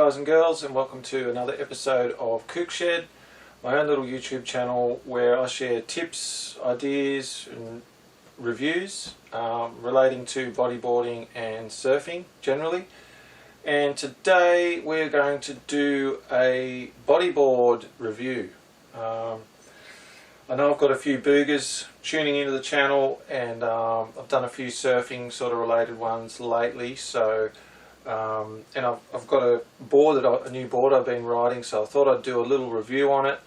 guys and girls, and welcome to another episode of Kook Shed, my own little YouTube channel where I share tips, ideas and reviews relating to bodyboarding and surfing generally. And today we're going to do a bodyboard review. I know I've got a few boogers tuning into the channel, and I've done a few surfing sort of related ones lately, so and I've got a new board I've been riding, so I thought I'd do a little review on it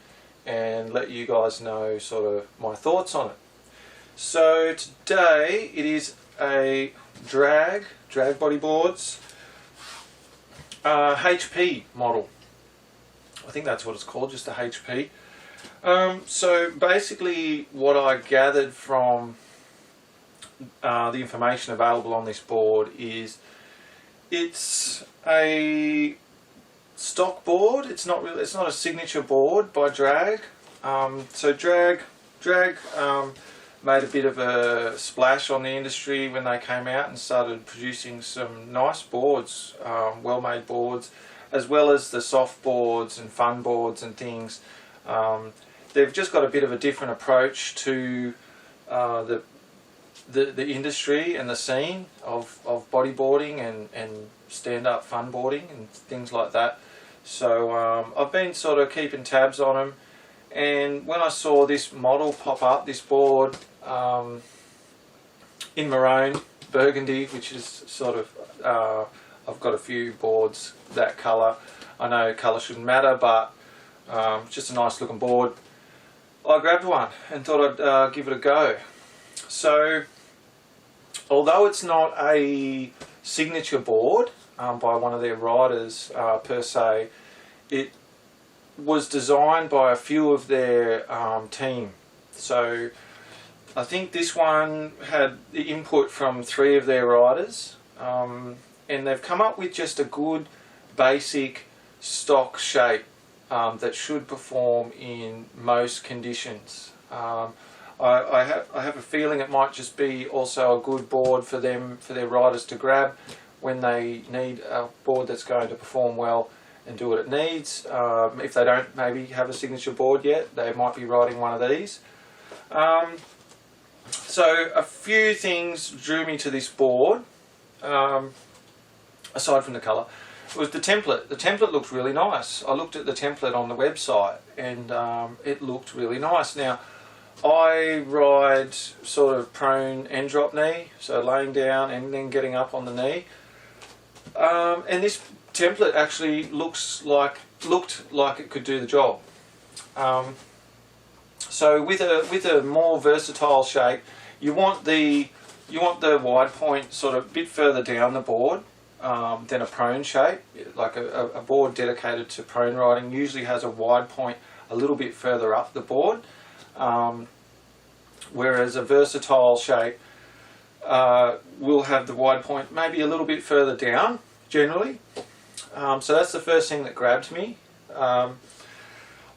and let you guys know sort of my thoughts on it. So today it is a drag bodyboards HP model. I think that's what it's called, just a HP. So basically what I gathered from the information available on this board is it's a stock board. It's not a signature board by Drag. So Drag made a bit of a splash on the industry when they came out and started producing some nice boards, well-made boards, as well as the soft boards and fun boards and things. They've just got a bit of a different approach to the industry and the scene of bodyboarding and stand-up fun boarding and things like that. So I've been sort of keeping tabs on them, and when I saw this model pop up, this board in maroon burgundy, which is sort of I've got a few boards that colour. I know colour shouldn't matter, but just a nice looking board. I grabbed one and thought I'd give it a go. So although it's not a signature board by one of their riders per se, it was designed by a few of their team. So I think this one had the input from 3 of their riders, and they've come up with just a good basic stock shape that should perform in most conditions. I have a feeling it might just be also a good board for their riders to grab when they need a board that's going to perform well and do what it needs. If they don't maybe have a signature board yet, they might be riding one of these. So a few things drew me to this board, aside from the colour. It was the template. The template looked really nice. I looked at the template on the website, and it looked really nice. Now, I ride sort of prone and drop knee, so laying down and then getting up on the knee. And this template actually looked like it could do the job. So with a more versatile shape, you want the wide point sort of a bit further down the board than a prone shape. Like a board dedicated to prone riding usually has a wide point a little bit further up the board, whereas a versatile shape will have the wide point maybe a little bit further down generally. So that's the first thing that grabbed me. I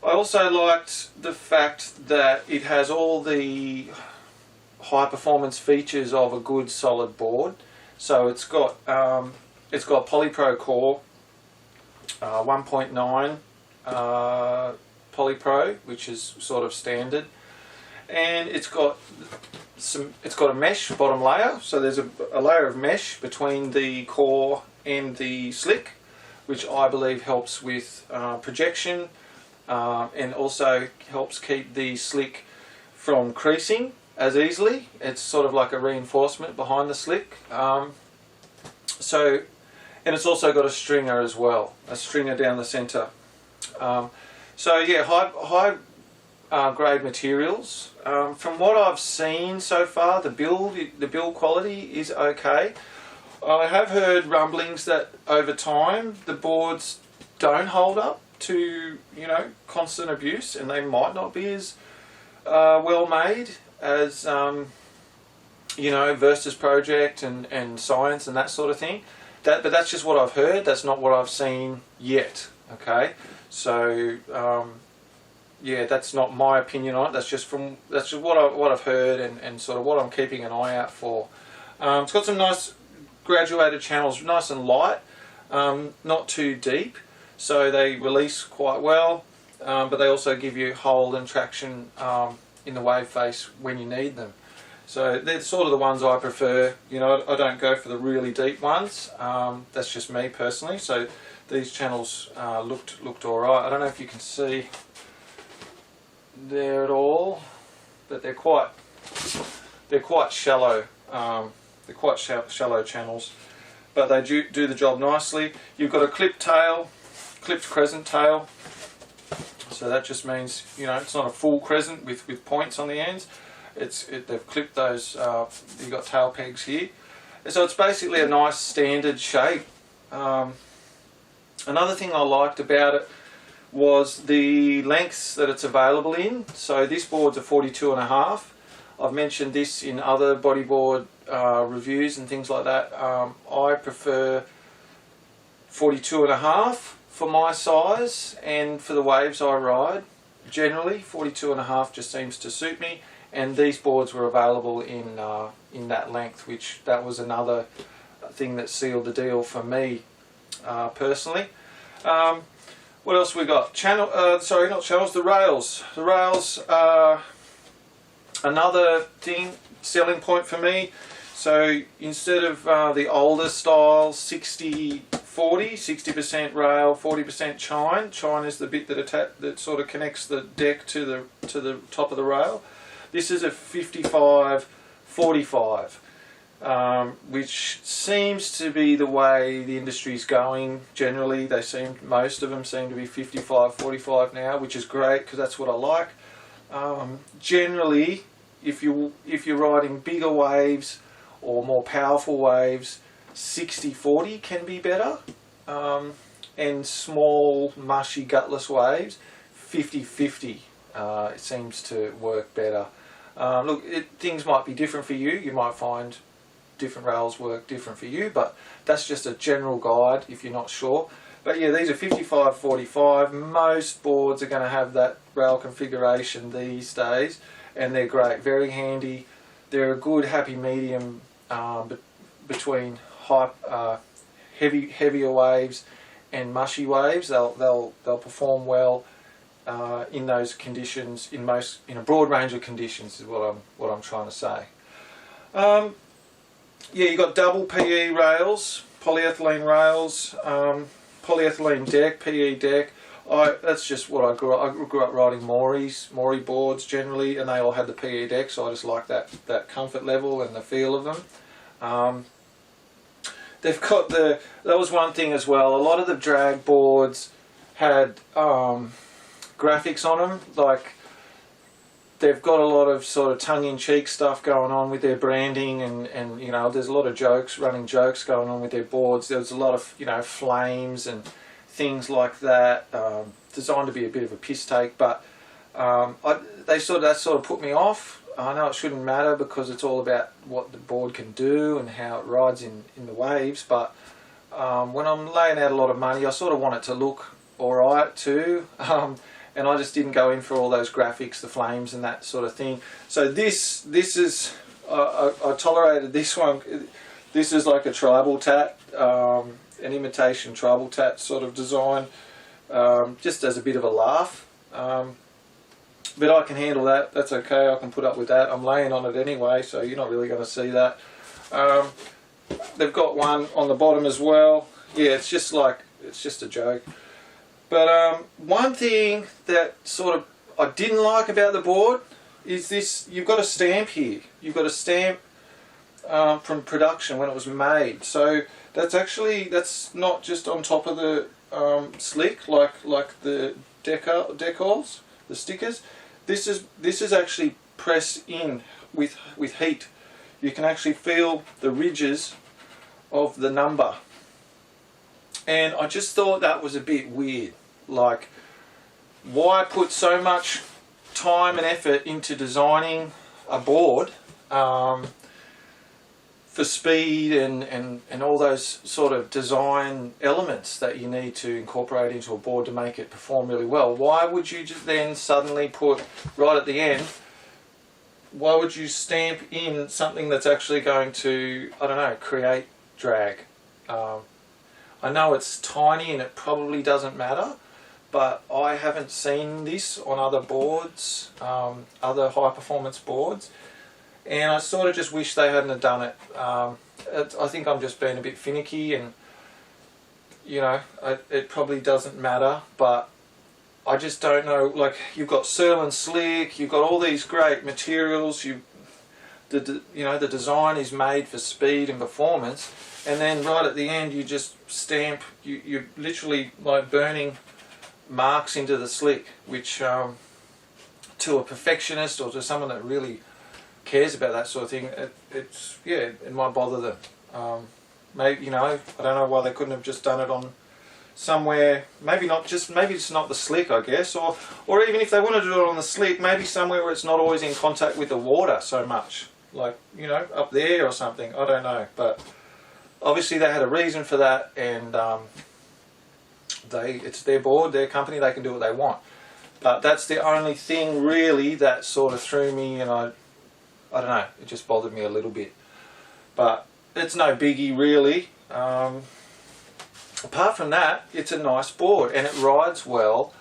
also liked the fact that it has all the high performance features of a good solid board. So it's got Polypro core, 1.9 Polypro, which is sort of standard, and it's got a mesh bottom layer. So there's a layer of mesh between the core and the slick, which I believe helps with projection, and also helps keep the slick from creasing as easily. It's sort of like a reinforcement behind the slick. And it's also got a stringer as well, a stringer down the centre. So yeah, high grade materials. From what I've seen so far, the build quality is okay. I have heard rumblings that over time the boards don't hold up to constant abuse, and they might not be as well made as Versus Project and Science and that sort of thing. But that's just what I've heard. That's not what I've seen yet. Okay, so yeah, that's not my opinion on it. That's just what I've heard and sort of what I'm keeping an eye out for. It's got some nice graduated channels, nice and light, not too deep. so they release quite well, but they also give you hold and traction in the wave face when you need them. So they're sort of the ones I prefer. You know, I don't go for the really deep ones. That's just me personally. So these channels looked alright. I don't know if you can see there at all, but they're quite shallow. They're quite shallow channels, but they do the job nicely. You've got a clipped tail, clipped crescent tail. So that just means, you know, it's not a full crescent with points on the ends. They've clipped those. You've got tail pegs here, so it's basically a nice standard shape. Another thing I liked about it was the lengths that it's available in. So this board's a 42.5. I've mentioned this in other bodyboard reviews and things like that. I prefer 42.5 for my size and for the waves I ride. Generally, 42.5 just seems to suit me. And these boards were available in that length, which that was another thing that sealed the deal for me personally. What else we got? Sorry, not channels. The rails. The rails are another selling point for me. So instead of the older style 60-40, 60% rail, 40% chine. Chine is the bit that sort of connects the deck to the top of the rail. This is a 55-45, which seems to be the way the industry's going. Generally, most of them seem to be 55-45 now, which is great because that's what I like. Generally, if you're riding bigger waves or more powerful waves, 60-40 can be better, and small, mushy, gutless waves, 50-50 it seems to work better. Look, things might be different for you. You might find different rails work different for you, but that's just a general guide if you're not sure. But yeah, these are 55-45. Most boards are going to have that rail configuration these days, and they're great, very handy. They're a good happy medium between heavier waves and mushy waves. They'll perform well in those conditions, in a broad range of conditions, is what I'm trying to say. Yeah, you've got double PE rails, polyethylene rails, polyethylene deck, PE deck. That's just what I grew up. I grew up riding Mori boards generally, and they all had the PE deck, so I just like that comfort level and the feel of them. They've got that was one thing as well. A lot of the drag boards had graphics on them, like they've got a lot of sort of tongue-in-cheek stuff going on with their branding, and you know, there's a lot of running jokes going on with their boards. There's a lot of, you know, flames and things like that, designed to be a bit of a piss take, but that sort of put me off. I know it shouldn't matter because it's all about what the board can do and how it rides in the waves, but when I'm laying out a lot of money, I sort of want it to look alright too. And I just didn't go in for all those graphics, the flames and that sort of thing. So this is, I tolerated this one. This is like a tribal tat, an imitation tribal tat sort of design, just as a bit of a laugh. But I can handle that, that's okay, I can put up with that. I'm laying on it anyway, so you're not really going to see that. They've got one on the bottom as well. Yeah, it's just a joke. But one thing that sort of I didn't like about the board is this: you've got a stamp here. You've got a stamp from production when it was made. So that's not just on top of the slick like the decals, the stickers. This is actually pressed in with heat. You can actually feel the ridges of the number. And I just thought that was a bit weird. Like, why put so much time and effort into designing a board for speed and all those sort of design elements that you need to incorporate into a board to make it perform really well? Why would you just then suddenly put, right at the end, why would you stamp in something that's actually going to, I don't know, create drag? I know it's tiny and it probably doesn't matter, but I haven't seen this on other boards, other high performance boards, and I sort of just wish they hadn't have done it. I think I'm just being a bit finicky, and you know, it probably doesn't matter, but I just don't know. Like, you've got Surlyn Slick, you've got all these great materials, the design is made for speed and performance, and then right at the end you just stamp, you're literally like burning marks into the slick, which to a perfectionist or to someone that really cares about that sort of thing, it might bother them. Maybe, you know, I don't know why they couldn't have just done it on somewhere, maybe it's not the slick, I guess, or even if they want to do it on the slick, maybe somewhere where it's not always in contact with the water so much, like, you know, up there or something. I don't know, but obviously they had a reason for that, and it's their board, their company, they can do what they want. But that's the only thing really that sort of threw me, and I don't know, it just bothered me a little bit. But it's no biggie really. Apart from that, it's a nice board and it rides well,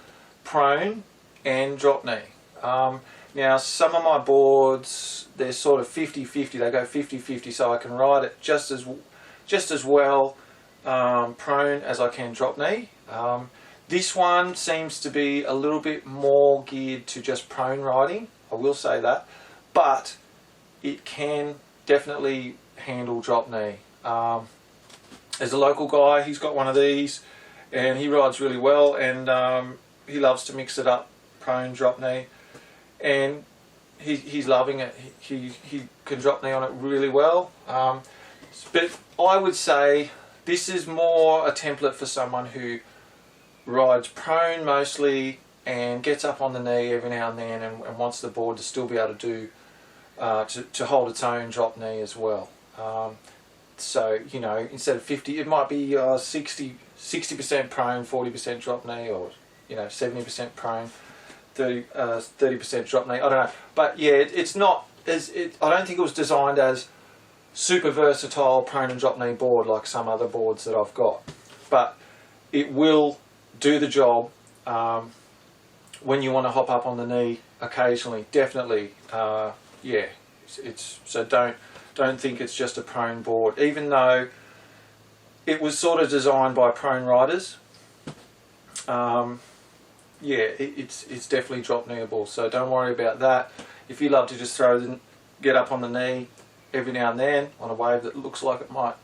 prone and drop knee. Now some of my boards, they're sort of 50-50, they go 50-50, so I can ride it just as well prone as I can drop knee. This one seems to be a little bit more geared to just prone riding, I will say that, but it can definitely handle drop knee. There's a local guy, he's got one of these and he rides really well, and he loves to mix it up, prone, drop knee, and he's loving it. He can drop knee on it really well. But I would say this is more a template for someone who rides prone mostly and gets up on the knee every now and then, and wants the board to still be able to do to hold its own drop knee as well. So, you know, instead of 50, it might be 60% prone, 40% drop knee, or, you know, 70% prone, 30% drop knee. I don't know, but yeah, it's not as I don't think it was designed as super versatile prone and drop knee board like some other boards that I've got, but it will do the job when you want to hop up on the knee occasionally. Definitely, yeah. So don't think it's just a prone board, even though it was sort of designed by prone riders. Yeah, it's definitely drop kneeable, so don't worry about that. If you love to just get up on the knee every now and then on a wave that looks like it might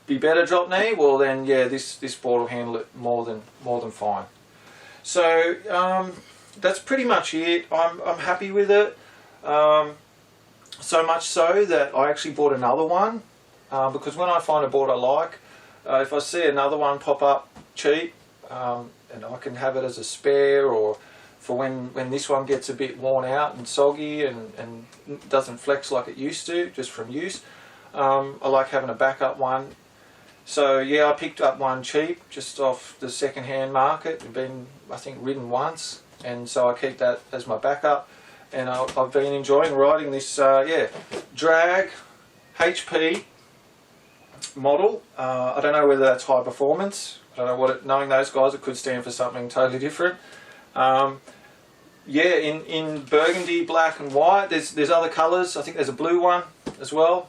be better drop knee, well then yeah, this board will handle it more than fine. So that's pretty much it. I'm happy with it. So much so that I actually bought another one, because when I find a board I like, if I see another one pop up cheap, and I can have it as a spare, or for when this one gets a bit worn out and soggy and doesn't flex like it used to just from use, I like having a backup one. So yeah, I picked up one cheap just off the second-hand market. It'd been, I think, ridden once, and so I keep that as my backup. And I've been enjoying riding this drag HP model. I don't know whether that's high performance. I don't know what it, knowing those guys, it could stand for something totally different. Yeah, in burgundy, black and white. There's other colours. I think there's a blue one as well.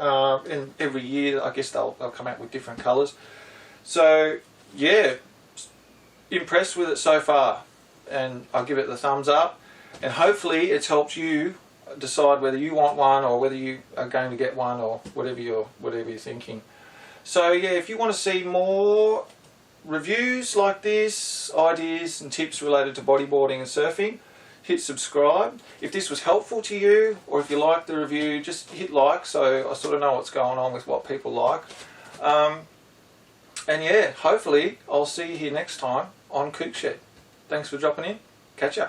And every year I guess they'll come out with different colours. So yeah, impressed with it so far, and I'll give it the thumbs up. And hopefully it's helped you decide whether you want one or whether you are going to get one, or whatever you're thinking. So yeah, if you want to see more reviews like this, ideas and tips related to bodyboarding and surfing, hit subscribe. If this was helpful to you, or if you liked the review, just hit like so I sort of know what's going on with what people like. And yeah, hopefully I'll see you here next time on Kook Shed. Thanks for dropping in. Catch ya.